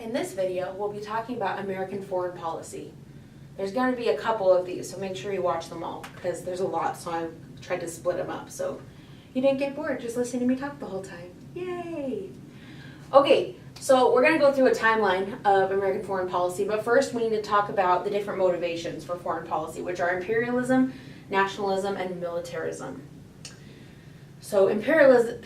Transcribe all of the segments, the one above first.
In this video, we'll be talking about American foreign policy. There's going to be a couple of these, so make sure you watch them all, because there's a lot, so I tried to split them up, so you didn't get bored just listening to me talk the whole time. Yay! Okay, so we're going to go through a timeline of American foreign policy, but first we need to talk about the different motivations for foreign policy, which are imperialism, nationalism, and militarism. So imperialism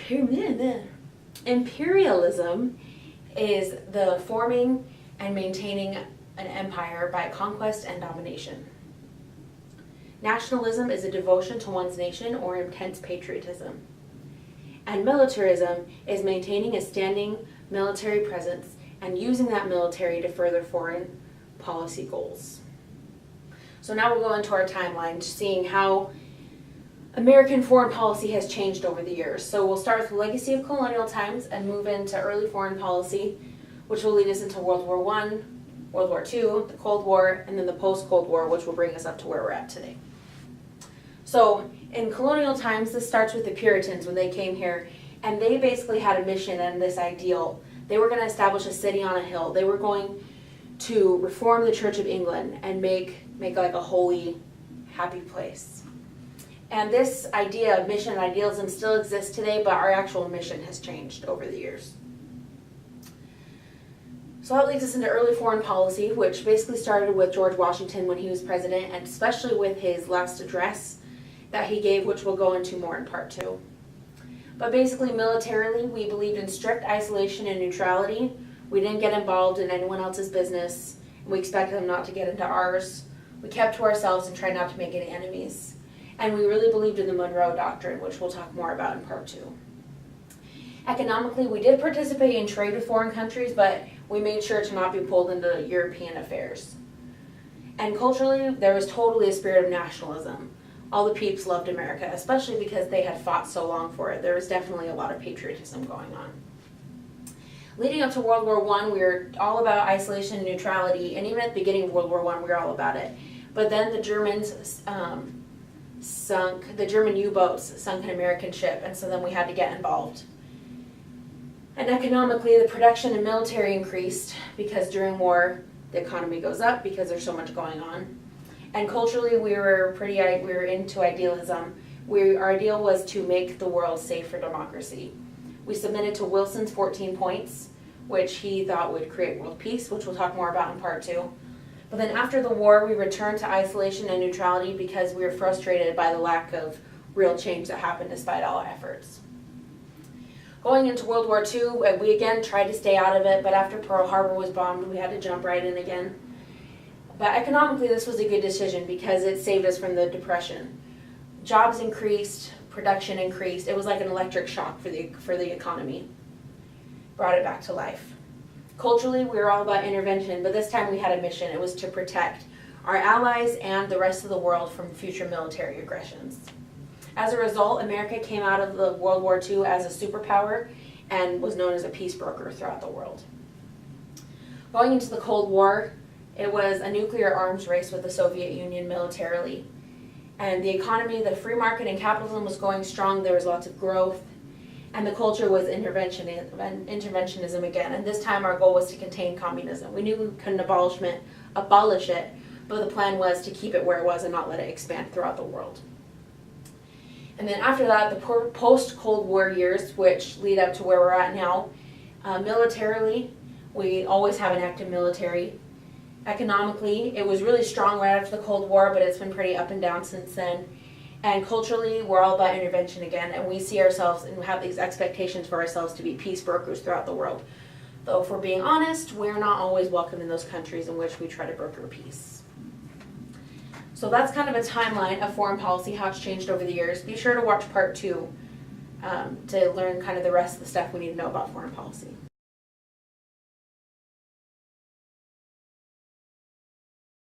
is the forming and maintaining an empire by conquest and domination. Nationalism is a devotion to one's nation or intense patriotism. And militarism is maintaining a standing military presence and using that military to further foreign policy goals. So now we'll go into our timeline, seeing how American foreign policy has changed over the years. So we'll start with the legacy of colonial times and move into early foreign policy, which will lead us into World War I, World War II, the Cold War, and then the post-Cold War, which will bring us up to where we're at today. So in colonial times, this starts with the Puritans when they came here, and they basically had a mission and this ideal. They were going to establish a city on a hill. They were going to reform the Church of England and make like a holy, happy place. And this idea of mission and idealism still exists today, but our actual mission has changed over the years. So that leads us into early foreign policy, which basically started with George Washington when he was president, and especially with his last address that he gave, which we'll go into more in part 2. But basically, militarily, we believed in strict isolation and neutrality. We didn't get involved in anyone else's business, and we expected them not to get into ours. We kept to ourselves and tried not to make any enemies. And we really believed in the Monroe Doctrine, which we'll talk more about in part 2. Economically, we did participate in trade with foreign countries, but we made sure to not be pulled into European affairs. And culturally, there was totally a spirit of nationalism. All the peeps loved America, especially because they had fought so long for it. There was definitely a lot of patriotism going on. Leading up to World War I, we were all about isolation and neutrality, and even at the beginning of World War I, we were all about it. But then the Germans the German U-boats sunk an American ship, and so then we had to get involved. And economically, the production and military increased because during war, the economy goes up because there's so much going on. And culturally, we were into idealism. Our ideal was to make the world safe for democracy. We submitted to Wilson's 14 points, which he thought would create world peace, which we'll talk more about in part 2. But then after the war, we returned to isolation and neutrality because we were frustrated by the lack of real change that happened despite all our efforts. Going into World War II, we again tried to stay out of it, but after Pearl Harbor was bombed, we had to jump right in again. But economically, this was a good decision because it saved us from the Depression. Jobs increased, production increased. It was like an electric shock for the economy. Brought it back to life. Culturally, we were all about intervention, but this time we had a mission. It was to protect our allies and the rest of the world from future military aggressions. As a result, America came out of the World War II as a superpower and was known as a peace broker throughout the world. Going into the Cold War, it was a nuclear arms race with the Soviet Union militarily. And the economy, the free market and capitalism was going strong. There was lots of growth. And the culture was interventionism again. And this time our goal was to contain communism. We knew we couldn't abolish it, but the plan was to keep it where it was and not let it expand throughout the world. And then after that, the post-Cold War years, which lead up to where we're at now, militarily, we always have an active military. Economically, it was really strong right after the Cold War, but it's been pretty up and down since then. And culturally, we're all about intervention again, and we see ourselves and have these expectations for ourselves to be peace brokers throughout the world. Though if we're being honest, we're not always welcome in those countries in which we try to broker peace. So that's kind of a timeline of foreign policy, how it's changed over the years. Be sure to watch part 2 to learn kind of the rest of the stuff we need to know about foreign policy.